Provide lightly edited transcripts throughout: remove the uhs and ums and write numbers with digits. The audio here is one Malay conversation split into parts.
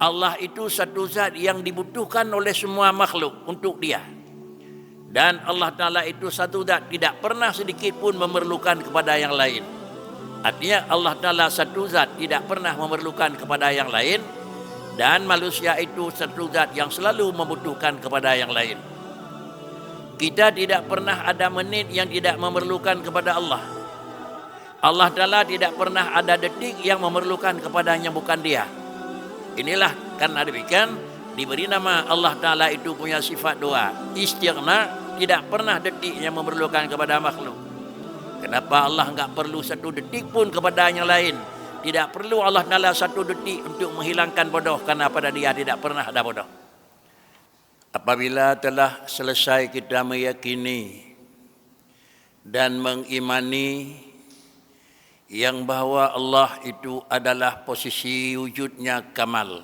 Allah itu satu zat yang dibutuhkan oleh semua makhluk untuk dia. Dan Allah Ta'ala itu satu zat tidak pernah sedikit pun memerlukan kepada yang lain. Artinya Allah Ta'ala satu zat tidak pernah memerlukan kepada yang lain, dan manusia itu satu zat yang selalu membutuhkan kepada yang lain. Kita tidak pernah ada menit yang tidak memerlukan kepada Allah. Allah Ta'ala tidak pernah ada detik yang memerlukan kepadanya bukan dia. Inilah karena demikian diberi nama Allah Ta'ala itu punya sifat doa. Istighna, tidak pernah detik yang memerlukan kepada makhluk. Kenapa Allah enggak perlu satu detik pun kepada yang lain? Tidak perlu Allah Ta'ala satu detik untuk menghilangkan bodoh, karena pada dia tidak pernah ada bodoh. Apabila telah selesai kita meyakini dan mengimani yang bahwa Allah itu adalah posisi wujudnya kamal.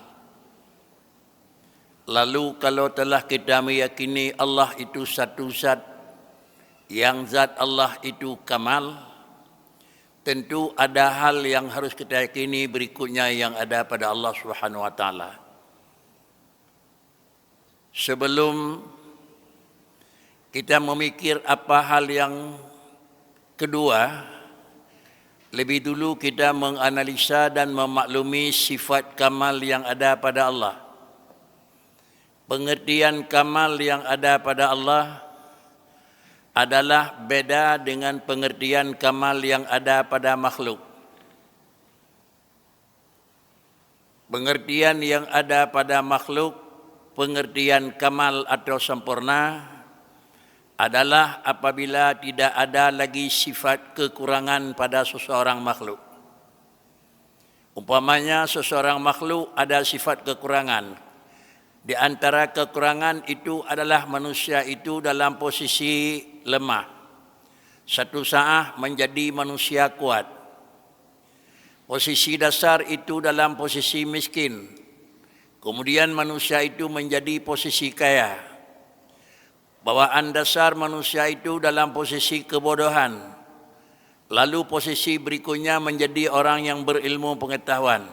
Lalu kalau telah kita meyakini Allah itu satu zat, yang zat Allah itu kamal, tentu ada hal yang harus kita yakini berikutnya yang ada pada Allah Subhanahu wa taala. Sebelum kita memikir apa hal yang kedua, lebih dulu kita menganalisa dan memaklumi sifat kamal yang ada pada Allah. Pengertian kamal yang ada pada Allah adalah beda dengan pengertian kamal yang ada pada makhluk. Pengertian yang ada pada makhluk, pengertian kamal atau sempurna, adalah apabila tidak ada lagi sifat kekurangan pada seseorang makhluk. Umpamanya seseorang makhluk ada sifat kekurangan. Di antara kekurangan itu adalah manusia itu dalam posisi lemah. Satu saat menjadi manusia kuat. Posisi dasar itu dalam posisi miskin. Kemudian manusia itu menjadi posisi kaya. Bawaan dasar manusia itu dalam posisi kebodohan. Lalu posisi berikutnya menjadi orang yang berilmu pengetahuan.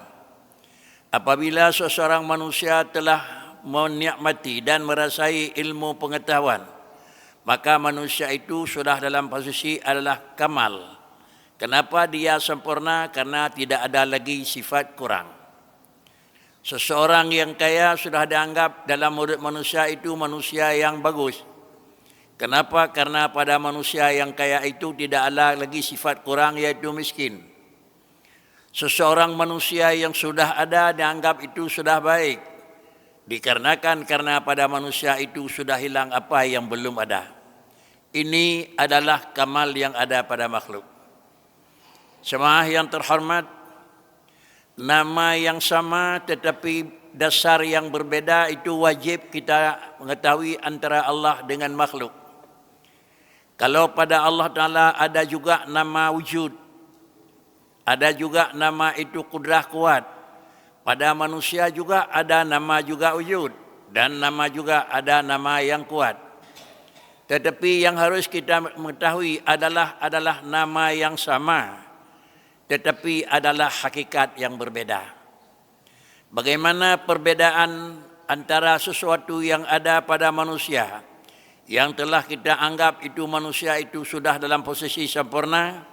Apabila seseorang manusia telah menikmati dan merasai ilmu pengetahuan, maka manusia itu sudah dalam posisi adalah kamal. Kenapa dia sempurna? Karena tidak ada lagi sifat kurang. Seseorang yang kaya sudah dianggap dalam murid manusia itu manusia yang bagus. Kenapa? Karena pada manusia yang kaya itu tidak ada lagi sifat kurang, yaitu miskin. Seseorang manusia yang sudah ada dianggap itu sudah baik. Dikarenakan karena pada manusia itu sudah hilang apa yang belum ada. Ini adalah kamal yang ada pada makhluk. Jemaah yang terhormat, nama yang sama tetapi dasar yang berbeda itu wajib kita mengetahui antara Allah dengan makhluk. Kalau pada Allah Ta'ala ada juga nama wujud, ada juga nama itu kudrah kuat. Pada manusia juga ada nama juga wujud, dan nama juga ada nama yang kuat. Tetapi yang harus kita mengetahui adalah nama yang sama, tetapi adalah hakikat yang berbeda. Bagaimana perbedaan antara sesuatu yang ada pada manusia, yang telah kita anggap itu manusia itu sudah dalam posisi sempurna?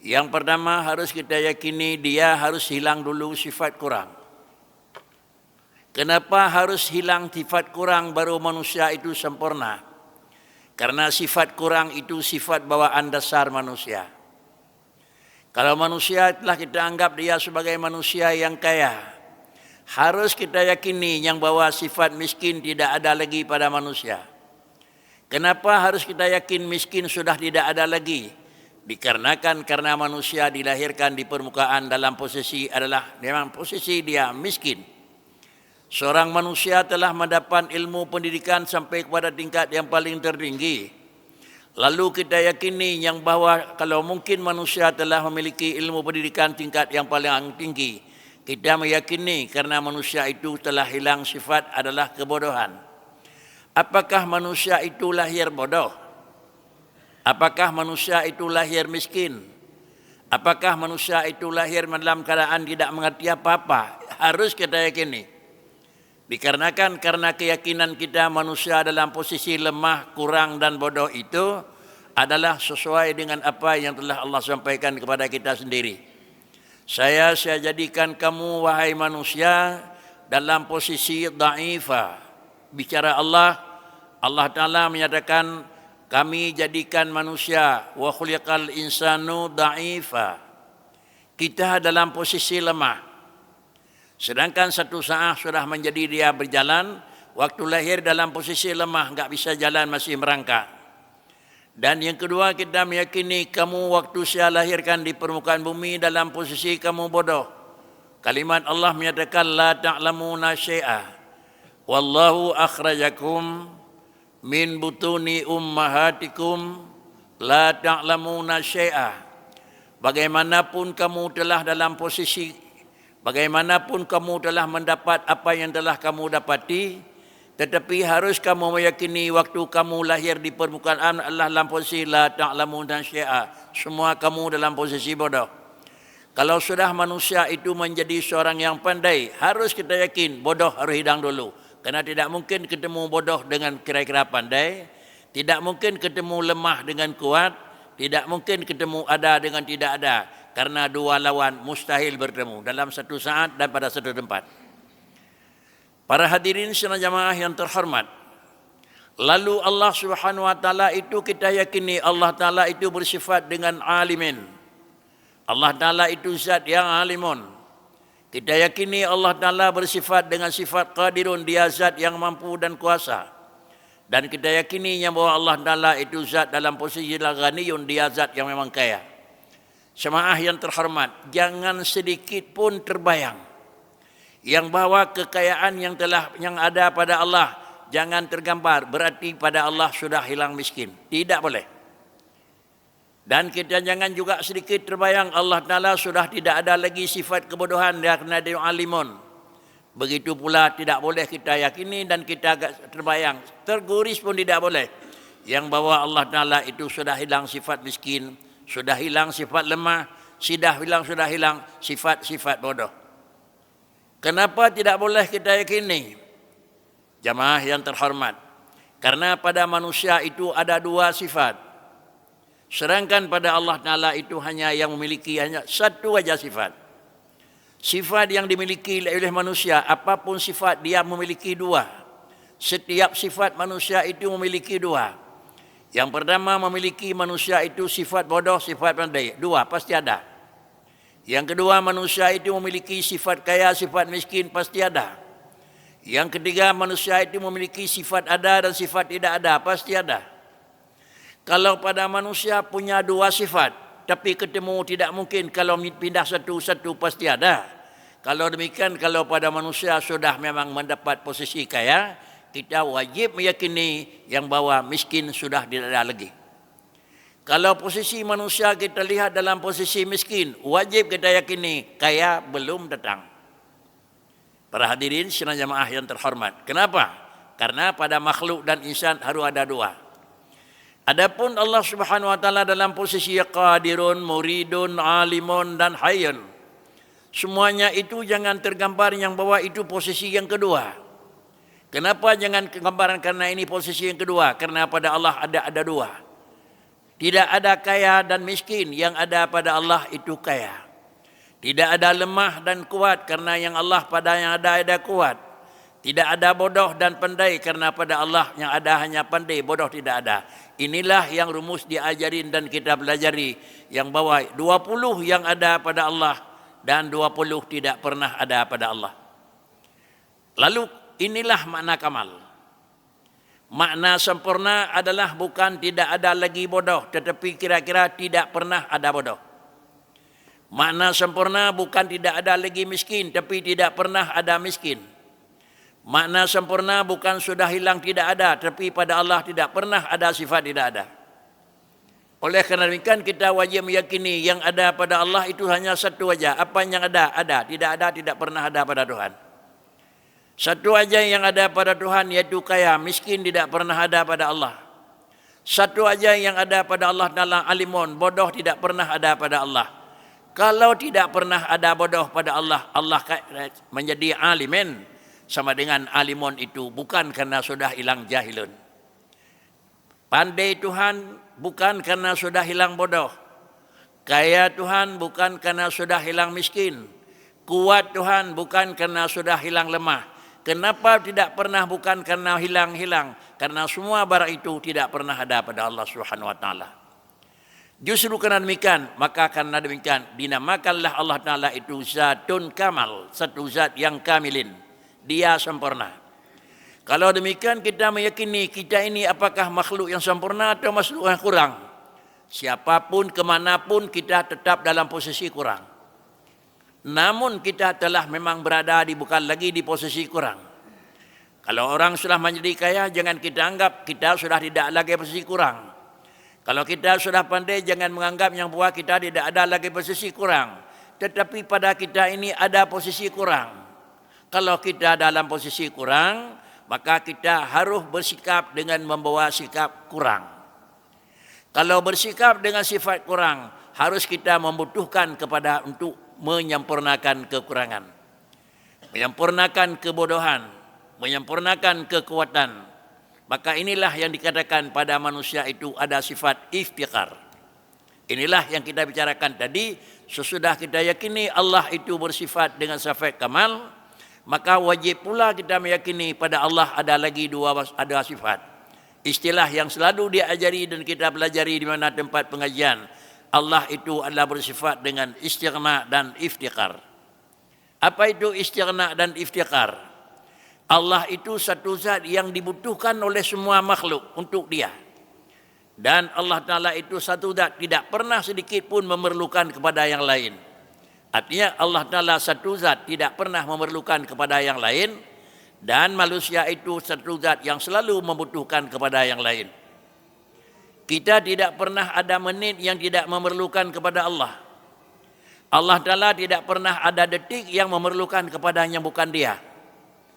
Yang pertama harus kita yakini dia harus hilang dulu sifat kurang. Kenapa harus hilang sifat kurang baru manusia itu sempurna? Karena sifat kurang itu sifat bawaan dasar manusia. Kalau manusia telah kita anggap dia sebagai manusia yang kaya, harus kita yakini yang bahwa sifat miskin tidak ada lagi pada manusia. Kenapa harus kita yakin miskin sudah tidak ada lagi? Dikarenakan karena manusia dilahirkan di permukaan dalam posisi adalah memang posisi dia miskin. Seorang manusia telah mendapat ilmu pendidikan sampai kepada tingkat yang paling tertinggi. Lalu kita yakini yang bahwa kalau mungkin manusia telah memiliki ilmu pendidikan tingkat yang paling tinggi, kita meyakini karena manusia itu telah hilang sifat adalah kebodohan. Apakah manusia itu lahir bodoh? Apakah manusia itu lahir miskin? Apakah manusia itu lahir dalam keadaan tidak mengerti apa-apa? Harus kita yakini. Dikarenakan karena keyakinan kita manusia dalam posisi lemah, kurang dan bodoh itu adalah sesuai dengan apa yang telah Allah sampaikan kepada kita sendiri. Saya jadikan kamu wahai manusia dalam posisi dhaifah. Bicara Allah Ta'ala menyatakan kami jadikan manusia wa khuliqal insanu dhaifah. Kita dalam posisi lemah. Sedangkan satu saat sudah menjadi dia berjalan, waktu lahir dalam posisi lemah, enggak bisa jalan, masih merangkak. Dan yang kedua, kita meyakini kamu waktu saya lahirkan di permukaan bumi dalam posisi kamu bodoh. Kalimat Allah menyatakan la ta'lamuna syai'a. Wallahu akhrajakum min butuni ummahatikum la ta'lamuna syai'a. Bagaimanapun kamu telah dalam posisi, bagaimanapun kamu telah mendapat apa yang telah kamu dapati, tetapi harus kamu meyakini waktu kamu lahir di permukaan Allah dalam posisi la ta'lamuna syai'a. Semua kamu dalam posisi bodoh. Kalau sudah manusia itu menjadi seorang yang pandai, harus kita yakin bodoh harus hilang dulu. Karena tidak mungkin ketemu bodoh dengan kira-kira pandai, tidak mungkin ketemu lemah dengan kuat, tidak mungkin ketemu ada dengan tidak ada. Karena dua lawan mustahil bertemu dalam satu saat dan pada satu tempat. Para hadirin sidang jamaah yang terhormat, lalu Allah Subhanahu wa taala itu kita yakini Allah taala itu bersifat dengan alimin. Allah taala itu zat yang alimun. Kita yakini Allah taala bersifat dengan sifat qadirun, dia zat yang mampu dan kuasa. Dan kita yakini bahwa Allah taala itu zat dalam posisi ghaniyun, dia zat yang memang kaya. Jemaah yang terhormat, jangan sedikit pun terbayang yang bahwa kekayaan yang ada pada Allah jangan tergambar berarti pada Allah sudah hilang miskin. Tidak boleh. Dan kita jangan juga sedikit terbayang Allah Ta'ala sudah tidak ada lagi sifat kebodohan karena dia alimun. Begitu pula tidak boleh kita yakini dan kita agak terbayang, terguris pun tidak boleh, yang bahwa Allah Ta'ala itu sudah hilang sifat miskin, sudah hilang sifat lemah, sudah hilang sifat-sifat bodoh. Kenapa tidak boleh kita yakini? Jamaah yang terhormat, karena pada manusia itu ada dua sifat. Sedangkan pada Allah Ta'ala itu hanya yang memiliki hanya satu saja sifat. Sifat yang dimiliki oleh manusia, apapun sifat dia memiliki dua. Setiap sifat manusia itu memiliki dua. Yang pertama memiliki manusia itu sifat bodoh, sifat pandai. Dua, pasti ada. Yang kedua manusia itu memiliki sifat kaya, sifat miskin, pasti ada. Yang ketiga manusia itu memiliki sifat ada dan sifat tidak ada, pasti ada. Kalau pada manusia punya dua sifat, tapi ketemu tidak mungkin, kalau pindah satu-satu pasti ada. Kalau demikian, kalau pada manusia sudah memang mendapat posisi kaya, kita wajib meyakini yang bahwa miskin sudah tidak ada lagi. Kalau posisi manusia kita lihat dalam posisi miskin, wajib kita yakini kaya belum datang. Para hadirin sidang jamaah yang terhormat. Kenapa? Karena pada makhluk dan insan harus ada dua. Adapun Allah Subhanahu wa taala dalam posisi qadirun, muridun, alimun dan hayyun. Semuanya itu jangan tergambar yang bahwa itu posisi yang kedua. Kenapa jangan gambaran karena ini posisi yang kedua? Karena pada Allah ada dua. Tidak ada kaya dan miskin, yang ada pada Allah itu kaya. Tidak ada lemah dan kuat, karena yang Allah pada yang ada kuat. Tidak ada bodoh dan pandai, karena pada Allah yang ada hanya pandai, bodoh tidak ada. Inilah yang rumus diajarin dan kita pelajari, yang bahwa 20 yang ada pada Allah dan 20 tidak pernah ada pada Allah. Lalu inilah makna kamal. Makna sempurna adalah bukan tidak ada lagi bodoh, tetapi kira-kira tidak pernah ada bodoh. Makna sempurna bukan tidak ada lagi miskin, tapi tidak pernah ada miskin. Makna sempurna bukan sudah hilang tidak ada, tapi pada Allah tidak pernah ada sifat tidak ada. Oleh kerana demikian kita wajib meyakini yang ada pada Allah itu hanya satu saja. Apa yang ada? Ada. Tidak ada, tidak pernah ada pada Tuhan. Satu saja yang ada pada Tuhan, yaitu kaya. Miskin tidak pernah ada pada Allah. Satu saja yang ada pada Allah dalam alimun. Bodoh tidak pernah ada pada Allah. Kalau tidak pernah ada bodoh pada Allah, Allah menjadi alimin. sama dengan alimun itu bukan karena sudah hilang jahilun. Pandai Tuhan bukan karena sudah hilang bodoh. Kaya Tuhan bukan karena sudah hilang miskin. Kuat Tuhan bukan karena sudah hilang lemah. Kenapa tidak pernah? Bukan karena hilang-hilang. Karena semua barang itu tidak pernah ada pada Allah Subhanahu wa taala. Justru karena demikian, maka karena demikian dinamakanlah Allah Ta'ala itu zatun kamal, satu zat yang kamilin. Dia sempurna. Kalau demikian kita meyakini kita ini apakah makhluk yang sempurna atau makhluk yang kurang. Siapapun kemanapun kita tetap dalam posisi kurang. Namun kita telah memang berada bukan lagi di posisi kurang. Kalau orang sudah menjadi kaya, jangan kita anggap kita sudah tidak lagi posisi kurang. Kalau kita sudah pandai, jangan menganggap yang bahwa kita tidak ada lagi posisi kurang. Tetapi pada kita ini ada posisi kurang. Kalau kita dalam posisi kurang, maka kita harus bersikap dengan membawa sikap kurang. Kalau bersikap dengan sifat kurang, harus kita membutuhkan kepada untuk menyempurnakan kekurangan. Menyempurnakan kebodohan, menyempurnakan kekuatan. Maka inilah yang dikatakan pada manusia itu ada sifat iftiqar. Inilah yang kita bicarakan tadi. Sesudah kita yakini Allah itu bersifat dengan sifat kamal, maka wajib pula kita meyakini pada Allah ada lagi ada sifat. Istilah yang selalu diajari dan kita pelajari di mana tempat pengajian. Allah itu adalah bersifat dengan istighna dan iftiqar. Apa itu istighna dan iftiqar? Allah itu satu zat yang dibutuhkan oleh semua makhluk untuk dia. Dan Allah Ta'ala itu satu zat tidak pernah sedikit pun memerlukan kepada yang lain. Artinya Allah Ta'ala satu zat tidak pernah memerlukan kepada yang lain. Dan manusia itu satu zat yang selalu membutuhkan kepada yang lain. Kita tidak pernah ada menit yang tidak memerlukan kepada Allah. Allah Ta'ala tidak pernah ada detik yang memerlukan kepada yang bukan dia.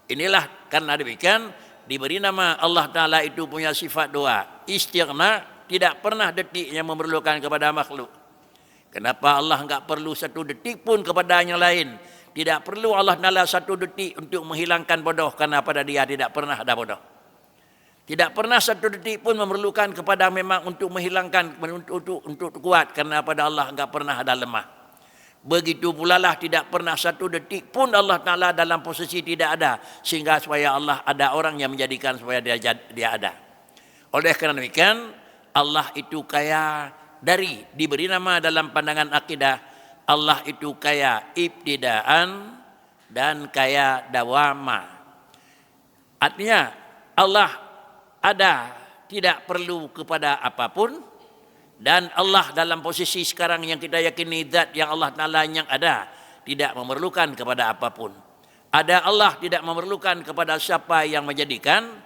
Inilah karena demikian diberi nama Allah Ta'ala itu punya sifat doa. Istighna, tidak pernah detik yang memerlukan kepada makhluk. Kenapa Allah enggak perlu satu detik pun kepada yang lain? Tidak perlu Allah Ta'ala satu detik untuk menghilangkan bodoh, karena pada dia tidak pernah ada bodoh. Tidak pernah satu detik pun memerlukan kepada memang untuk menghilangkan, untuk kuat, karena pada Allah enggak pernah ada lemah. Begitu pula lah tidak pernah satu detik pun Allah Ta'ala dalam posisi tidak ada, sehingga supaya Allah ada orang yang menjadikan supaya dia ada. Oleh kerana demikian, Allah itu kaya dari, diberi nama dalam pandangan akidah, Allah itu kaya ibtidaan dan kaya dawama. Artinya Allah ada, tidak perlu kepada apapun. Dan Allah dalam posisi sekarang yang kita yakini zat yang Allah Ta'ala yang ada, tidak memerlukan kepada apapun. Ada Allah tidak memerlukan kepada siapa yang menjadikan.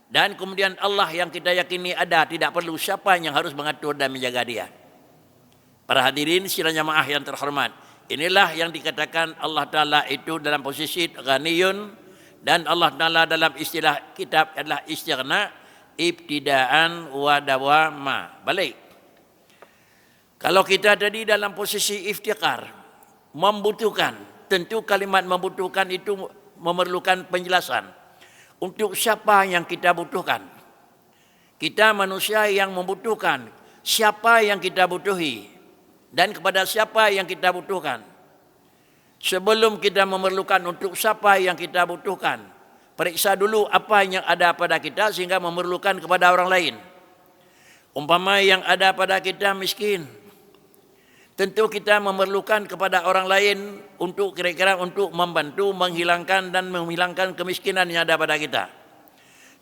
Dan kemudian Allah yang kita yakini ada, tidak perlu siapa yang harus mengatur dan menjaga dia. Para hadirin sidang jamaah yang terhormat, inilah yang dikatakan Allah Ta'ala itu dalam posisi ghaniyun. Dan Allah Ta'ala dalam istilah kitab adalah istighna, ibtidaan wa dawama. Balik. Kalau kita tadi dalam posisi iftiqar, membutuhkan, tentu kalimat membutuhkan itu memerlukan penjelasan. Untuk siapa yang kita butuhkan? Kita manusia yang membutuhkan. Siapa yang kita butuhi? Dan kepada siapa yang kita butuhkan? Sebelum kita memerlukan untuk siapa yang kita butuhkan, periksa dulu apa yang ada pada kita sehingga memerlukan kepada orang lain. Umpama yang ada pada kita miskin, tentu kita memerlukan kepada orang lain untuk kira-kira untuk membantu menghilangkan dan menghilangkan kemiskinan yang ada pada kita.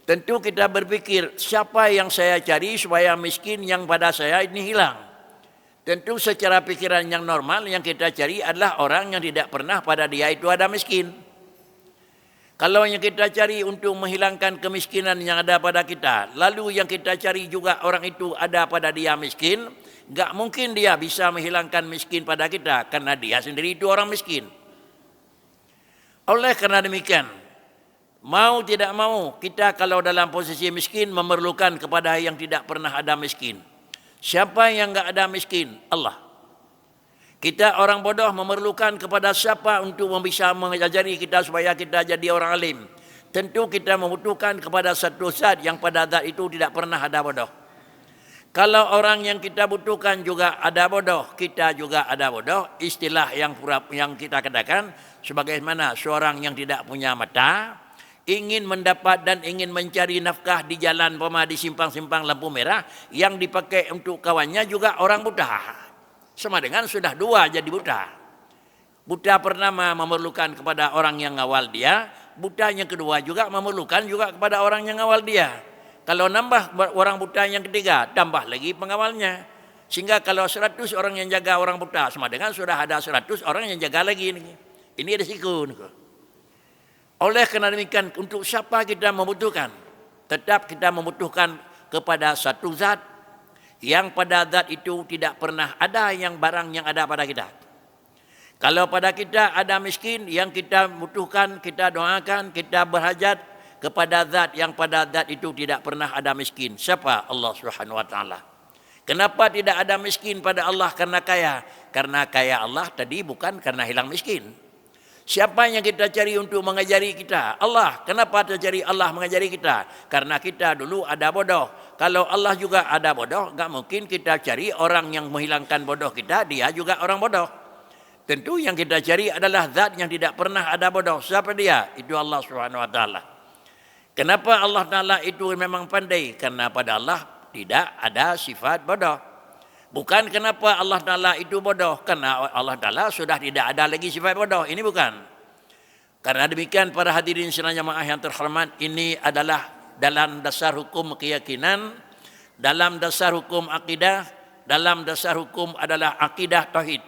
Tentu kita berpikir siapa yang saya cari supaya miskin yang pada saya ini hilang. Tentu secara pikiran yang normal yang kita cari adalah orang yang tidak pernah pada dia itu ada miskin. Kalau yang kita cari untuk menghilangkan kemiskinan yang ada pada kita, lalu yang kita cari juga orang itu ada pada dia miskin, enggak mungkin dia bisa menghilangkan miskin pada kita karena dia sendiri itu orang miskin. Oleh karena demikian, mau tidak mau kita kalau dalam posisi miskin memerlukan kepada yang tidak pernah ada miskin. Siapa yang enggak ada miskin? Allah. Kita orang bodoh memerlukan kepada siapa untuk bisa mengajari kita supaya kita jadi orang alim? Tentu kita membutuhkan kepada satu zat yang pada zat itu tidak pernah ada bodoh. Kalau orang yang kita butuhkan juga ada bodoh, kita juga ada bodoh. Istilah yang kita katakan sebagaimana seorang yang tidak punya mata ingin mendapat dan ingin mencari nafkah di jalan di simpang-simpang lampu merah, yang dipakai untuk kawannya juga orang buta. Sama dengan sudah dua jadi buta. Buta pertama memerlukan kepada orang yang ngawal dia, buta yang kedua juga memerlukan juga kepada orang yang ngawal dia. Kalau nambah orang buta yang ketiga, tambah lagi pengawalnya. Sehingga kalau 100 orang yang jaga orang buta, sama dengan sudah ada 100 orang yang jaga lagi. Ini risiko. Oleh kerana demikian, untuk siapa kita membutuhkan? Tetap kita membutuhkan kepada satu zat yang pada zat itu tidak pernah ada yang barang yang ada pada kita. Kalau pada kita ada miskin yang kita butuhkan, kita doakan, kita berhajat kepada zat yang pada zat itu tidak pernah ada miskin. Siapa? Allah Subhanahu wa taala. Kenapa tidak ada miskin pada Allah? Karena kaya. Karena kaya Allah tadi bukan karena hilang miskin. Siapa yang kita cari untuk mengajari kita? Allah. Kenapa tercari Allah mengajari kita? Karena kita dulu ada bodoh. Kalau Allah juga ada bodoh, enggak mungkin kita cari orang yang menghilangkan bodoh kita, dia juga orang bodoh. Tentu yang kita cari adalah zat yang tidak pernah ada bodoh. Siapa dia? Itu Allah Subhanahu wa taala. Kenapa Allah Taala itu memang pandai? Karena pada Allah tidak ada sifat bodoh. Bukan kenapa Allah Ta'ala itu bodoh. Karena Allah Ta'ala sudah tidak ada lagi sifat bodoh. Ini bukan. Karena demikian para hadirin sekalian jemaah yang terhormat, ini adalah dalam dasar hukum keyakinan, dalam dasar hukum akidah, dalam dasar hukum adalah akidah tauhid.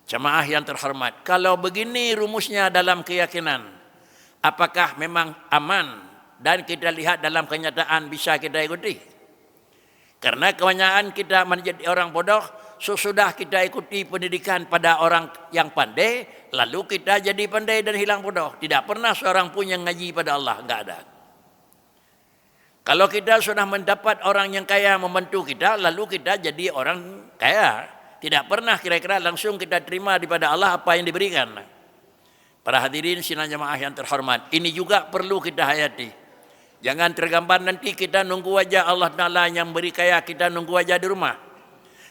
Jemaah yang terhormat, kalau begini rumusnya dalam keyakinan, apakah memang aman dan kita lihat dalam kenyataan bisa kita ikuti? Karena kebanyakan kita menjadi orang bodoh, sesudah kita ikuti pendidikan pada orang yang pandai, lalu kita jadi pandai dan hilang bodoh. Tidak pernah seorang pun yang ngaji pada Allah, enggak ada. Kalau kita sudah mendapat orang yang kaya membantu kita, lalu kita jadi orang kaya. Tidak pernah kira-kira langsung kita terima daripada Allah apa yang diberikan. Para hadirin sidang jemaah yang terhormat, ini juga perlu kita hayati. Jangan tergambar nanti kita nunggu aja Allah Ta'ala yang beri kaya, kita nunggu aja di rumah.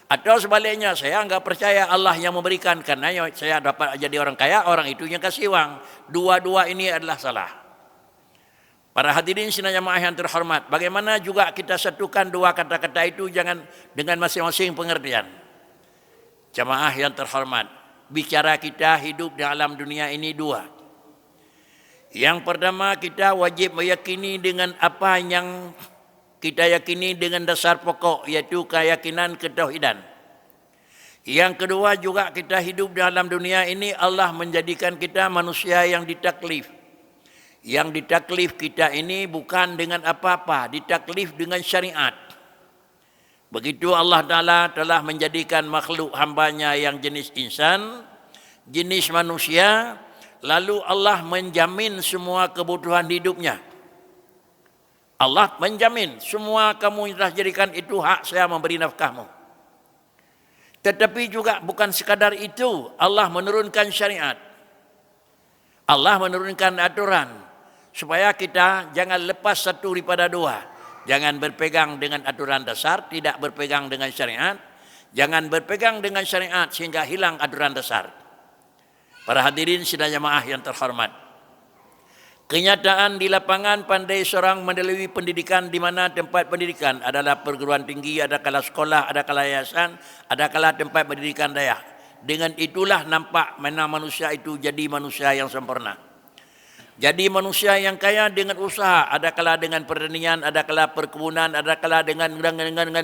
Atau sebaliknya, saya enggak percaya Allah yang memberikan karena saya dapat jadi orang kaya, orang itu yang kasih uang. Dua-dua ini adalah salah. Para hadirin sidang jemaah yang terhormat, bagaimana juga kita satukan dua kata-kata itu jangan dengan masing-masing pengertian. Jemaah yang terhormat, bicara kita hidup dalam dunia ini dua. Yang pertama, kita wajib meyakini dengan apa yang kita yakini dengan dasar pokok, yaitu keyakinan ketauhidan. Yang kedua juga kita hidup dalam dunia ini, Allah menjadikan kita manusia yang ditaklif. Yang ditaklif kita ini bukan dengan apa-apa, ditaklif dengan syariat. Begitu Allah Ta'ala telah menjadikan makhluk hambanya yang jenis insan, jenis manusia, lalu Allah menjamin semua kebutuhan hidupnya. Allah menjamin semua kamu telah jadikan itu hak saya memberi nafkahmu. Tetapi juga bukan sekadar itu, Allah menurunkan syariat. Allah menurunkan aturan supaya kita jangan lepas satu daripada dua. Jangan berpegang dengan aturan dasar, tidak berpegang dengan syariat. Jangan berpegang dengan syariat sehingga hilang aturan dasar. Para hadirin sidang jemaah yang terhormat, kenyataan di lapangan pandai seorang melalui pendidikan di mana tempat pendidikan adalah perguruan tinggi, ada kala sekolah, ada kala yayasan, ada kala tempat pendidikan daya. Dengan itulah nampak mana manusia itu jadi manusia yang sempurna. Jadi manusia yang kaya dengan usaha, ada kala dengan pertanian, ada kala perkebunan, ada kala dengan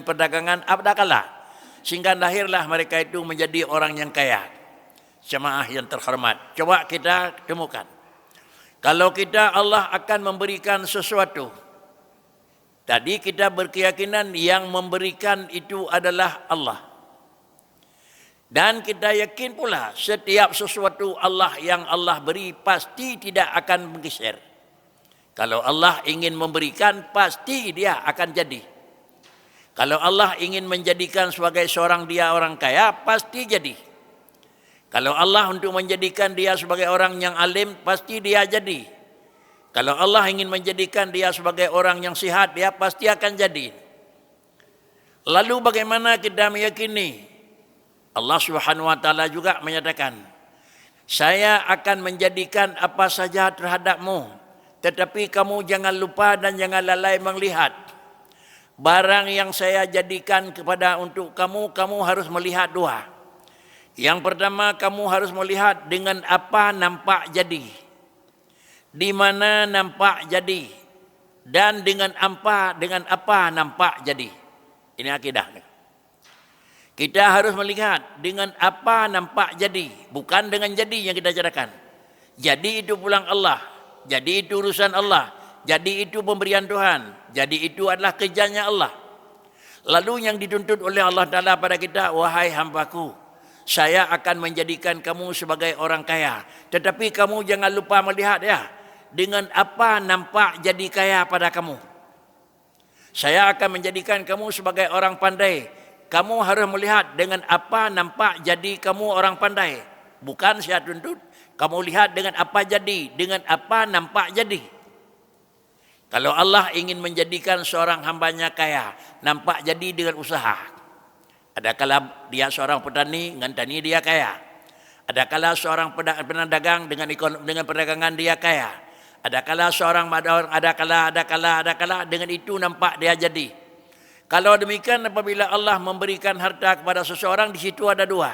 perdagangan, ada kala. Sehingga lahirlah mereka itu menjadi orang yang kaya. Jemaah yang terhormat, coba kita temukan. Kalau kita Allah akan memberikan sesuatu, tadi kita berkeyakinan yang memberikan itu adalah Allah. Dan kita yakin pula setiap sesuatu Allah yang Allah beri pasti tidak akan menggeser. Kalau Allah ingin memberikan pasti dia akan jadi. Kalau Allah ingin menjadikan sebagai seorang dia orang kaya pasti jadi. Kalau Allah untuk menjadikan dia sebagai orang yang alim, pasti dia jadi. Kalau Allah ingin menjadikan dia sebagai orang yang sihat, dia pasti akan jadi. Lalu bagaimana kita meyakini? Allah Subhanahu wa taala juga menyatakan, saya akan menjadikan apa saja terhadapmu, tetapi kamu jangan lupa dan jangan lalai melihat. Barang yang saya jadikan kepada untuk kamu, kamu harus melihat dua. Yang pertama, kamu harus melihat dengan apa nampak jadi. Di mana nampak jadi. Dan dengan apa nampak jadi. Ini akidah. Kita harus melihat dengan apa nampak jadi. Bukan dengan jadi yang kita carakan. Jadi itu pulang Allah. Jadi itu urusan Allah. Jadi itu pemberian Tuhan. Jadi itu adalah kerjanya Allah. Lalu yang dituntut oleh Allah Ta'ala pada kita, wahai hambaku, saya akan menjadikan kamu sebagai orang kaya. Tetapi kamu jangan lupa melihat ya, dengan apa nampak jadi kaya pada kamu. Saya akan menjadikan kamu sebagai orang pandai. Kamu harus melihat dengan apa nampak jadi kamu orang pandai. Bukan saya tuntut, kamu lihat dengan apa jadi, dengan apa nampak jadi. Kalau Allah ingin menjadikan seorang hambanya kaya, nampak jadi dengan usaha. Adakala dia seorang petani, dengan tani dia kaya. Adakala seorang pedagang dengan perdagangan dia kaya. Adakala seorang adakala dengan itu nampak dia jadi. Kalau demikian, apabila Allah memberikan harta kepada seseorang, di situ ada dua.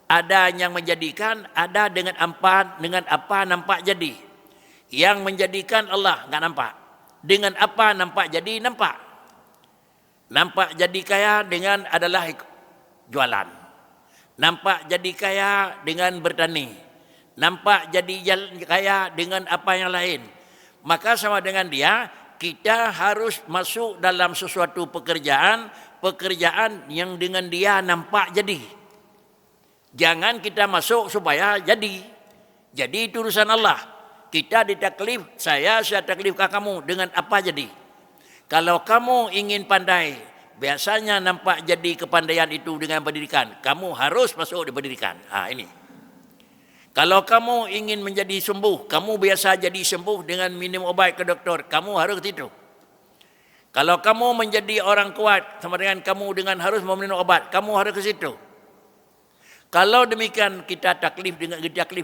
Ada yang menjadikan, ada dengan apa nampak jadi. Yang menjadikan Allah enggak nampak. Dengan apa nampak jadi nampak. Nampak jadi kaya dengan adalah jualan. Nampak jadi kaya dengan bertani. Nampak jadi kaya dengan apa yang lain. Maka sama dengan dia, kita harus masuk dalam sesuatu pekerjaan yang dengan dia nampak jadi. Jangan kita masuk supaya jadi. Jadi itu urusan Allah. Kita ditaklif, saya taklifkan kamu dengan apa jadi. Kalau kamu ingin pandai, biasanya nampak jadi kepandaian itu dengan pendidikan. Kamu harus masuk di pendidikan. Ini. Kalau kamu ingin menjadi sembuh, kamu biasa jadi sembuh dengan minum obat ke doktor. Kamu harus ke situ. Kalau kamu menjadi orang kuat, sama dengan kamu dengan harus meminum obat, kamu harus ke situ. Kalau demikian kita taklif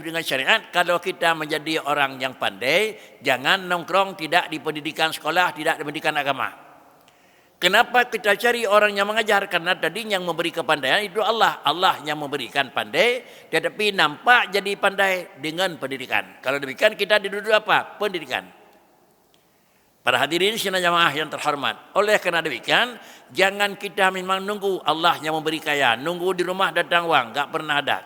dengan syariat, kalau kita menjadi orang yang pandai, jangan nongkrong tidak di pendidikan sekolah, tidak di pendidikan agama. Kenapa kita cari orang yang mengajar? Karena tadi yang memberi kepandaian itu Allah. Allah yang memberikan pandai, tetapi nampak jadi pandai dengan pendidikan. Kalau demikian kita duduk apa? Pendidikan. Para hadirin sidang jamaah yang terhormat. Oleh karena demikian, jangan kita memang nunggu Allah yang memberi kaya. Nunggu di rumah datang uang, enggak pernah ada.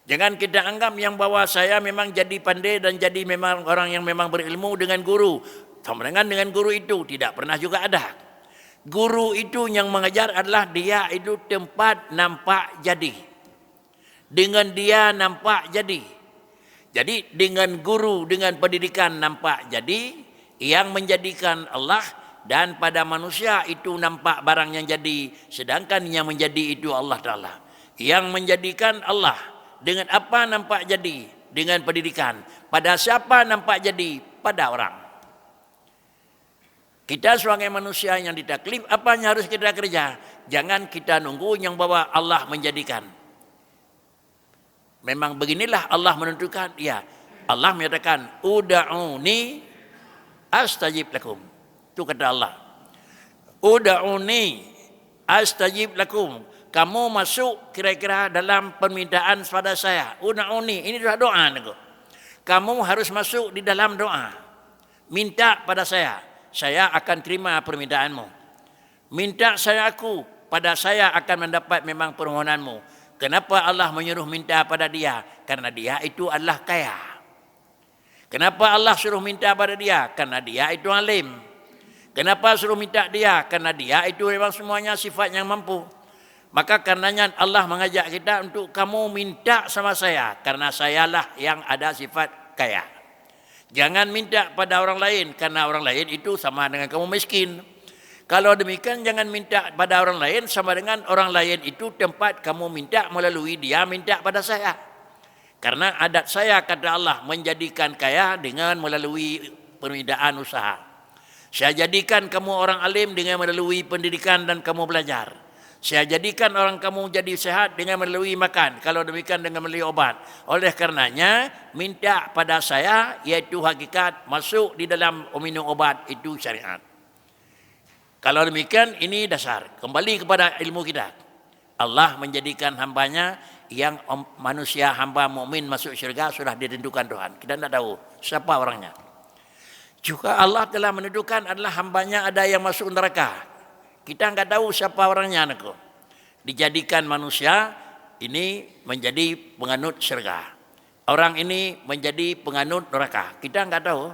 Jangan kita anggap yang bahwa saya memang jadi pandai dan jadi memang orang yang memang berilmu dengan guru. Sama dengan guru itu tidak pernah juga ada. Guru itu yang mengajar adalah dia itu tempat nampak jadi. Dengan dia nampak jadi. Jadi dengan guru, dengan pendidikan nampak jadi. Yang menjadikan Allah dan pada manusia itu nampak barang yang jadi. Sedangkan yang menjadi itu Allah Ta'ala. Yang menjadikan Allah dengan apa nampak jadi? Dengan pendidikan. Pada siapa nampak jadi? Pada orang. Kita sebagai manusia yang ditaklif, apa yang harus kita kerja? Jangan kita nunggu yang bahwa Allah menjadikan. Memang beginilah Allah menentukan. Ya, Allah menyatakan, uda'uni astajib lakum. Itu kata Allah. Uda'uni astajib lakum. Kamu masuk kira-kira dalam permintaan pada saya. Uda'uni, ini adalah doa. Kamu harus masuk di dalam doa. Minta pada saya akan terima permintaanmu. Minta pada saya akan mendapat memang permohonanmu. Kenapa Allah menyuruh minta pada dia? Karena dia itu adalah kaya. Kenapa Allah suruh minta pada dia? Karena dia itu alim. Kenapa suruh minta dia? Karena dia itu memang semuanya sifat yang mampu. Maka karenanya Allah mengajak kita untuk kamu minta sama saya. Karena sayalah yang ada sifat kaya. Jangan minta pada orang lain. Karena orang lain itu sama dengan kamu miskin. Kalau demikian jangan minta pada orang lain sama dengan orang lain itu tempat kamu minta melalui dia minta pada saya. Karena adat saya kata Allah menjadikan kaya dengan melalui permintaan usaha. Saya jadikan kamu orang alim dengan melalui pendidikan dan kamu belajar. Saya jadikan orang kamu jadi sehat dengan melalui makan. Kalau demikian dengan melalui obat. Oleh karenanya minta pada saya iaitu hakikat masuk di dalam minum obat itu syariat. Kalau demikian ini dasar. Kembali kepada ilmu kita. Allah menjadikan hambanya yang manusia hamba mukmin masuk syurga sudah ditentukan Tuhan. Kita tidak tahu siapa orangnya. Juga Allah telah menentukan adalah hambanya ada yang masuk neraka. Kita enggak tahu siapa orangnya anakku. Dijadikan manusia ini menjadi penganut syurga. Orang ini menjadi penganut neraka. Kita enggak tahu.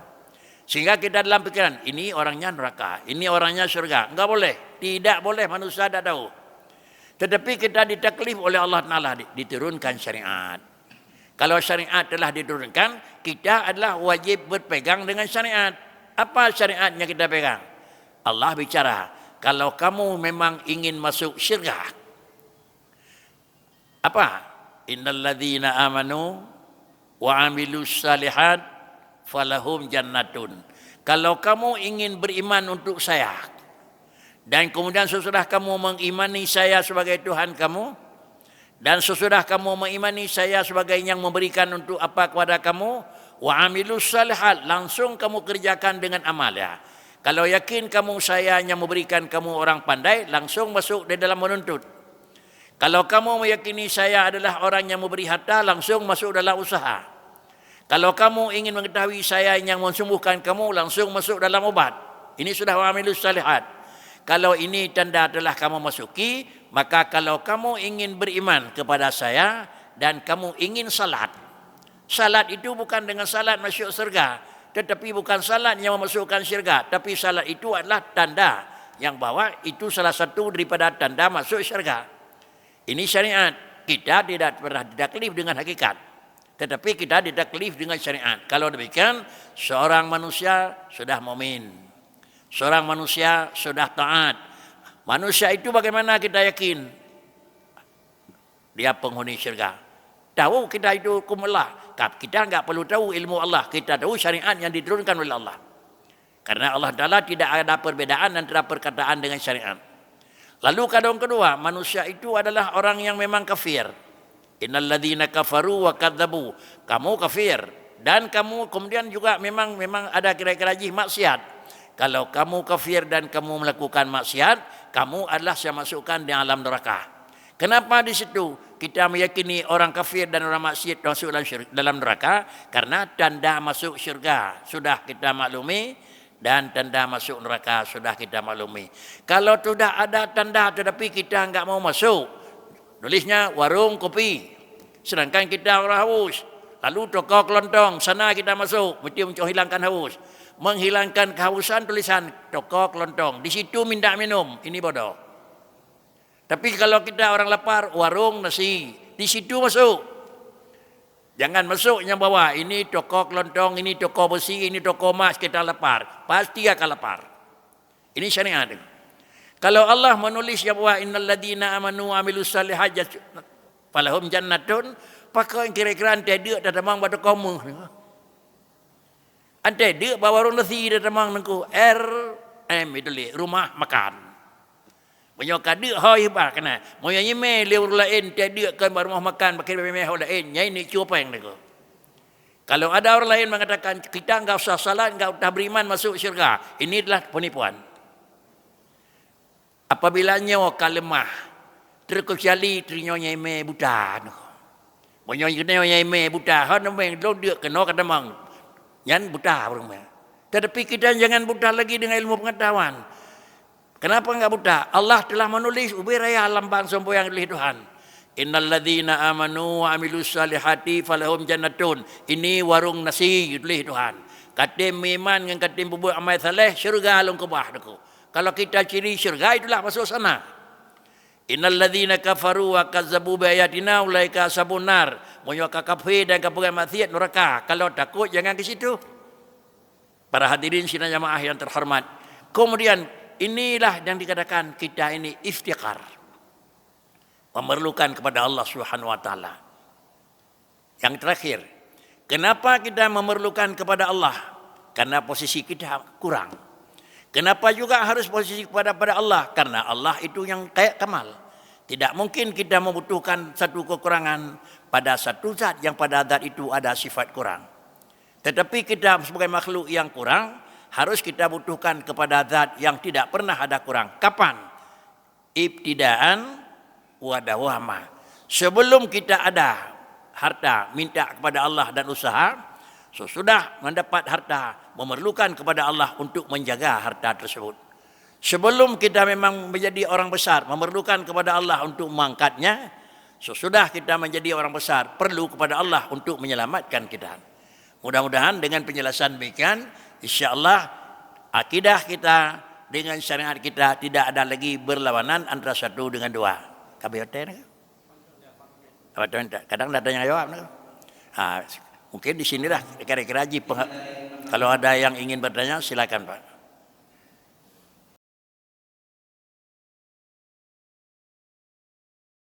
Sehingga kita dalam pikiran, ini orangnya neraka, ini orangnya syurga. Enggak boleh. Tidak boleh, manusia tidak tahu. Tetapi kita ditaklif oleh Allah Ta'ala, diturunkan syariat. Kalau syariat telah diturunkan, kita adalah wajib berpegang dengan syariat. Apa syariatnya kita pegang? Allah bicara, kalau kamu memang ingin masuk syurga, apa? Innal ladzina amanu wa amilus salihat falahum jannatun. Kalau kamu ingin beriman untuk saya dan kemudian sesudah kamu mengimani saya sebagai Tuhan kamu dan sesudah kamu mengimani saya sebagai yang memberikan untuk apa kepada kamu, wa amilus salihat, langsung kamu kerjakan dengan amal ya. Kalau yakin kamu saya yang memberikan kamu orang pandai, langsung masuk di dalam menuntut. Kalau kamu meyakini saya adalah orang yang memberi harta, langsung masuk dalam usaha. Kalau kamu ingin mengetahui saya yang mensembuhkan kamu, langsung masuk dalam obat. Ini sudah wa'amilus salihat. Kalau ini tanda telah kamu masuki, maka kalau kamu ingin beriman kepada saya dan kamu ingin salat. Salat itu bukan dengan salat masuk surga, tetapi bukan salat yang memasukkan syurga, tapi salat itu adalah tanda yang bahwa itu salah satu daripada tanda masuk syurga. Ini syariat. Kita tidak pernah ditaklif dengan hakikat, tetapi kita ditaklif dengan syariat. Kalau demikian, seorang manusia sudah mukmin, seorang manusia sudah taat. Manusia itu bagaimana kita yakin? Dia penghuni syurga. Tahu kita itu hukum Allah. Kita enggak perlu tahu ilmu Allah. Kita tahu syariat yang diturunkan oleh Allah. Karena Allah Ta'ala tidak ada perbedaan antara perkataan dengan syariat. Lalu kadang kedua, manusia itu adalah orang yang memang kafir. Innal ladzina kafaru wa kadzabu. Kamu kafir dan kamu kemudian juga memang ada kira-kira maksiat. Kalau kamu kafir dan kamu melakukan maksiat, kamu adalah saya masukkan di alam neraka. Kenapa di situ kita meyakini orang kafir dan orang maksiat masuk dalam neraka? Karena tanda masuk syurga sudah kita maklumi dan tanda masuk neraka sudah kita maklumi. Kalau sudah ada tanda tetapi kita enggak mau masuk, tulisnya warung kopi. Sedangkan kita orang haus. Lalu toko kelontong, sana kita masuk, mesti menghilangkan haus. Menghilangkan kehausan tulisan toko kelontong. Di situ minta minum, ini bodoh. Tapi kalau kita orang lapar, warung nasi, di situ masuk. Jangan masuk yang bawah, ini toko kelontong, ini toko besi, ini toko emas, kita lapar. Pasti akan lapar. Ini syariat. Kalau Allah menulis yang bawah, innal ladzina amanu wa amilus salihat falahum jannatun, pakai kira-kira antai dia dah temang pada kamu. Antai dia bawa warung nasi dah temang nengku. Itu li, rumah makan. Menyokak dia hoi bah kena. Moya nyime lewur lain dia dia kan rumah makan pakai meh lain. Nyai ni cuba yang nengku. Kalau ada orang lain mengatakan kita enggak usah salat, enggak usah beriman masuk syurga, ini adalah penipuan. Apabila nyawa kalemah terkecuali terinyonya nyai buta. Menyonya nyai buta, han meng lo dia kena kata mang. Yan buta orang meh. Tetapi kita jangan buta lagi dengan ilmu pengetahuan. Kenapa enggak buta? Allah telah menulis ubiraya alam bangsa yang oleh Tuhan. Innal ladzina amanu wa amilus salihati falahum jannatun. Ini warung nasi oleh Tuhan. Katim iman dengan katim berbuat amal saleh syurga long kebah deku. Kalau kita ciri syurga itulah masuk sana. Innal ladzina kafaru wa kazzabu bi ayatina ulaika ashabun nar. Menyokak kafir dan kepegang maksiat neraka. Kalau takut jangan ke situ. Para hadirin sidang jamaah yang terhormat. Kemudian inilah yang dikatakan kita ini iftiqar, memerlukan kepada Allah Subhanahu wa taala. Yang terakhir, kenapa kita memerlukan kepada Allah? Karena posisi kita kurang. Kenapa juga harus posisi pada Allah? Karena Allah itu yang kayak kamal. Tidak mungkin kita membutuhkan satu kekurangan pada satu zat yang pada zat itu ada sifat kurang. Tetapi kita sebagai makhluk yang kurang, harus kita butuhkan kepada zat yang tidak pernah ada kurang. Kapan? Ibtidaan wa dawama. Sebelum kita ada harta, minta kepada Allah dan usaha, sesudah mendapat harta, memerlukan kepada Allah untuk menjaga harta tersebut. Sebelum kita memang menjadi orang besar, memerlukan kepada Allah untuk mengangkatnya. Sesudah kita menjadi orang besar, perlu kepada Allah untuk menyelamatkan kita. Mudah-mudahan dengan penjelasan demikian, insya-Allah akidah kita dengan syariat kita tidak ada lagi berlawanan antara satu dengan dua. Kabeh kadang ada yang jawab. Mungkin di sinilah kira-kira kalau ada yang ingin bertanya silakan Pak.